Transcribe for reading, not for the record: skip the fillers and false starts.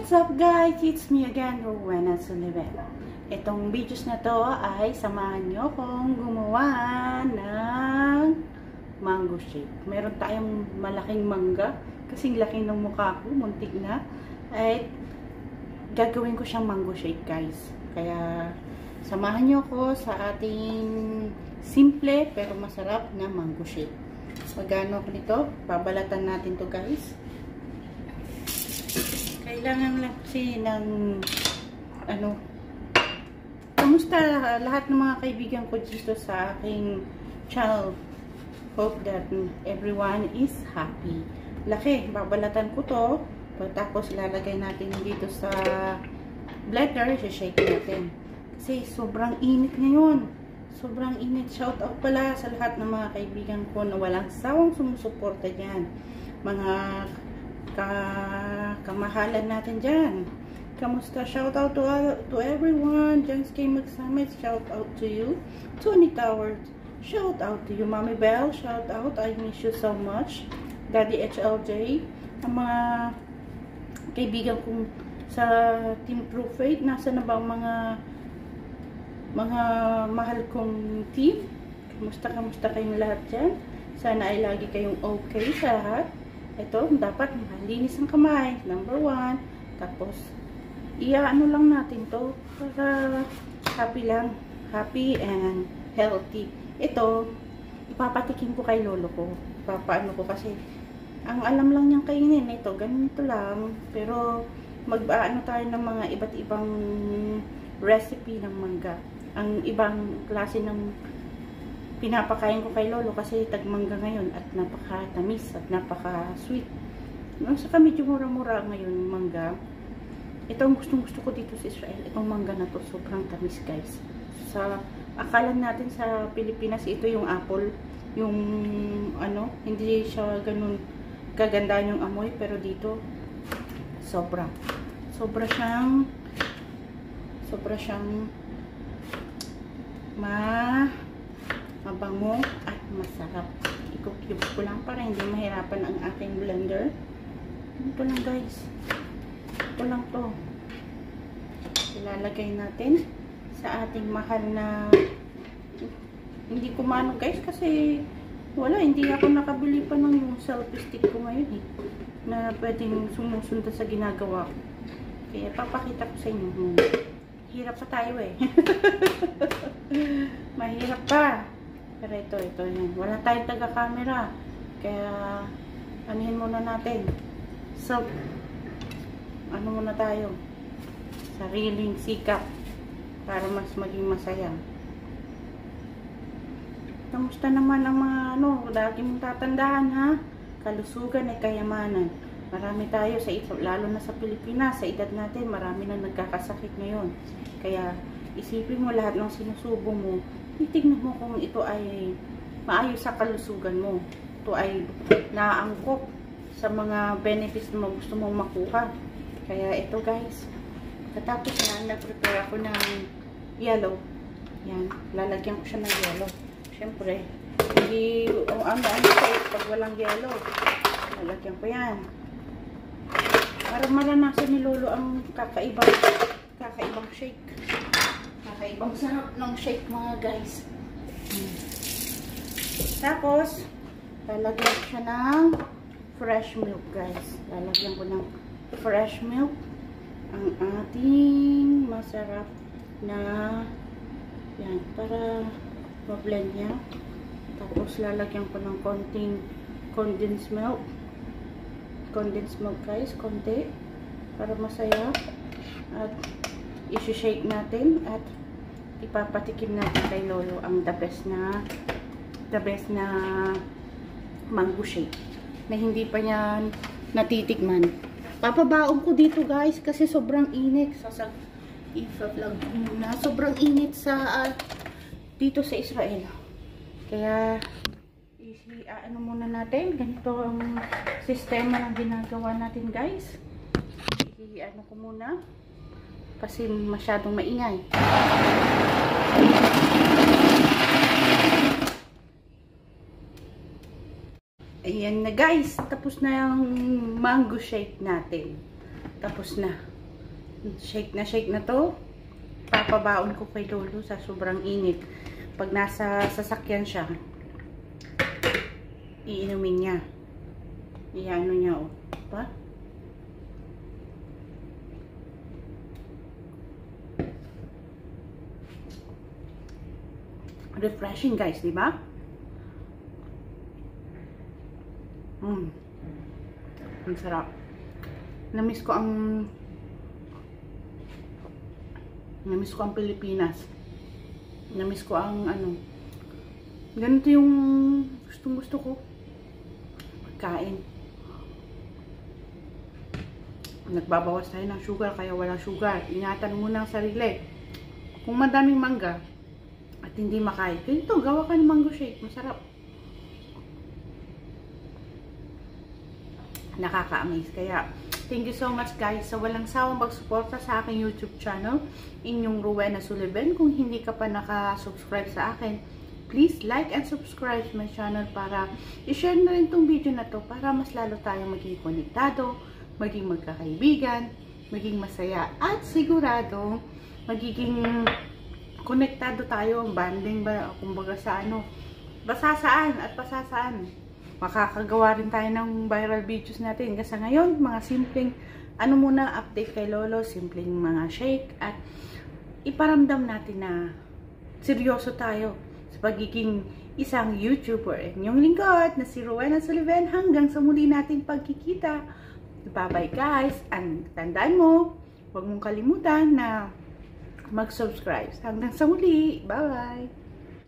What's up guys? It's me again, Rowena Sullivan. Itong videos na to ay samahan nyo kong gumawa ng mango shake. Meron tayong malaking mangga, kasing laki ng mukha ko, muntik na. Ay gagawin ko siyang mango shake guys. Kaya samahan nyo ko sa ating simple pero masarap na mango shake. Magano ko nito? Babalatan natin to guys. Kailangan lang kasi ng kamusta lahat ng mga kaibigan ko dito sa aking channel. Hope that everyone is happy. Laki, babalatan ko to. Tapos lalagay natin dito sa blender, shake natin. Kasi sobrang init ngayon. Sobrang init. Shout out pala sa lahat ng mga kaibigan ko na walang sawang sumusuporta dyan. Mga kamahalan natin dyan. Kamusta? Shout out to everyone. Jens K. Magsamit, shout out to you. Tony Towers, shout out to you. Mommy Bell, shout out. I miss you so much. Daddy HLJ. Ang mga kaibigan kong sa Team True Faith, nasa na ba ang mga mahal kong team? Kamusta kayong lahat dyan? Sana ay lagi kayong okay sa lahat. Ito, dapat malinis ang kamay. Number 1. Tapos, iaano lang natin to para happy lang. Happy and healthy. Ito, ipapatikin ko kay lolo ko. Papaano ko kasi, ang alam lang niyang kainin ito, ganito lang. Pero, mag-aano tayo ng mga iba't ibang recipe ng mangga. Ang ibang klase ng pinapakain ko kay lolo kasi tagmangga ngayon at napaka-tamis at napaka-sweet. Saka medyo mura-mura ngayon mangga. Ito ang gustong-gusto ko dito sa Israel. Itong mangga na to sobrang tamis guys. Sa akala natin sa Pilipinas ito yung apple, yung hindi siya ganun kaganda yung amoy, pero dito sobra siyang mabango at masarap. I-cube ko lang para hindi mahirapan ang aking blender. Ito lang guys. Ito lang to. Ilalagay natin sa ating mahal na, hindi ko maano guys kasi hindi ako nakabili pa ng yung selfie stick ko ngayon na pwedeng sumusunod sa ginagawa ko. Kaya papakita ko sa inyo. Hirap pa tayo mahirap pa. Pero ito yan. Wala tayong taga-camera. Kaya, anuhin muna natin. So, muna tayo? Sariling sikap. Para mas maging masaya. Kamusta naman ang mga lagi mong tatandaan ha? Kalusugan ay kayamanan. Marami tayo lalo na sa Pilipinas, sa edad natin, marami na nagkakasakit ngayon. Kaya, isipin mo lahat ng sinusubo mo, titignan mo kung ito ay maayos sa kalusugan mo. Ito ay naangkop sa mga benefits na gusto mong makuha. Kaya ito guys, katapos na, nag-prepare ako ng yellow. Yan, lalagyan ko siya ng yellow. Siyempre, hindi, pag walang yellow, lalagyan ko yan. Para maranasan ni Lolo ang kakaibang shake. Kakaibang sarap ng shake mga guys. Tapos, lalagyan ko siya ng fresh milk guys. Lalagyan ko ng fresh milk ang ating masarap na yan, para ma-blend niya. Tapos, lalagyan ko ng konting condensed milk. Condensed milk guys, konti. Para masaya. At, i-shake natin at ipapatikim natin kay Lolo ang the best na mango shake na hindi pa niya natitikman. Papabaon ko dito guys kasi sobrang init. I-vlog muna. Sobrang init dito sa Israel. Kaya muna natin. Ganito ang sistema ng ginagawa natin guys. Ko muna kasi masyadong maingay. Ayan na guys, tapos na yung mango shake natin. Tapos na. Shake na to. Papabaon ko kay Lolo sa sobrang init. Pag nasa sasakyan siya, iinumin niya. Iano niya, oh. Diba? Refreshing, guys, di ba? Ang sarap. Namiss ko ang Pilipinas. Namiss ko ang ganito yung gusto ko. Pagkain. Nagbabawas tayo ng sugar, kaya walang sugar. Ingatan muna ang sarili. Kung madaming mangga at hindi makain, ganito, gawa ka ng mango shake. Masarap. Nakaka-amaze. Kaya, thank you so much guys sa walang sawang magsuporta sa aking YouTube channel. Inyong Rowena Sullivan. Kung hindi ka pa naka-subscribe sa akin, please like and subscribe to my channel para i-share na rin tong video na to para mas lalo tayong maging konektado, maging magkakaibigan, maging masaya at sigurado magiging konektado tayo, banding ba, kumbaga sa basasaan at pasasaan. Makakagawa rin tayo ng viral videos natin. Kasi ngayon, mga simpleng, muna, update kay Lolo, simpleng mga shake, at iparamdam natin na seryoso tayo sa pagiging isang YouTuber. Inyong lingkod na si Rowena Sullivan. Hanggang sa muli nating pagkikita. Bye-bye guys. And tandaan mo, huwag mong kalimutan na mag-subscribe. Hanggang sa muli. Bye-bye.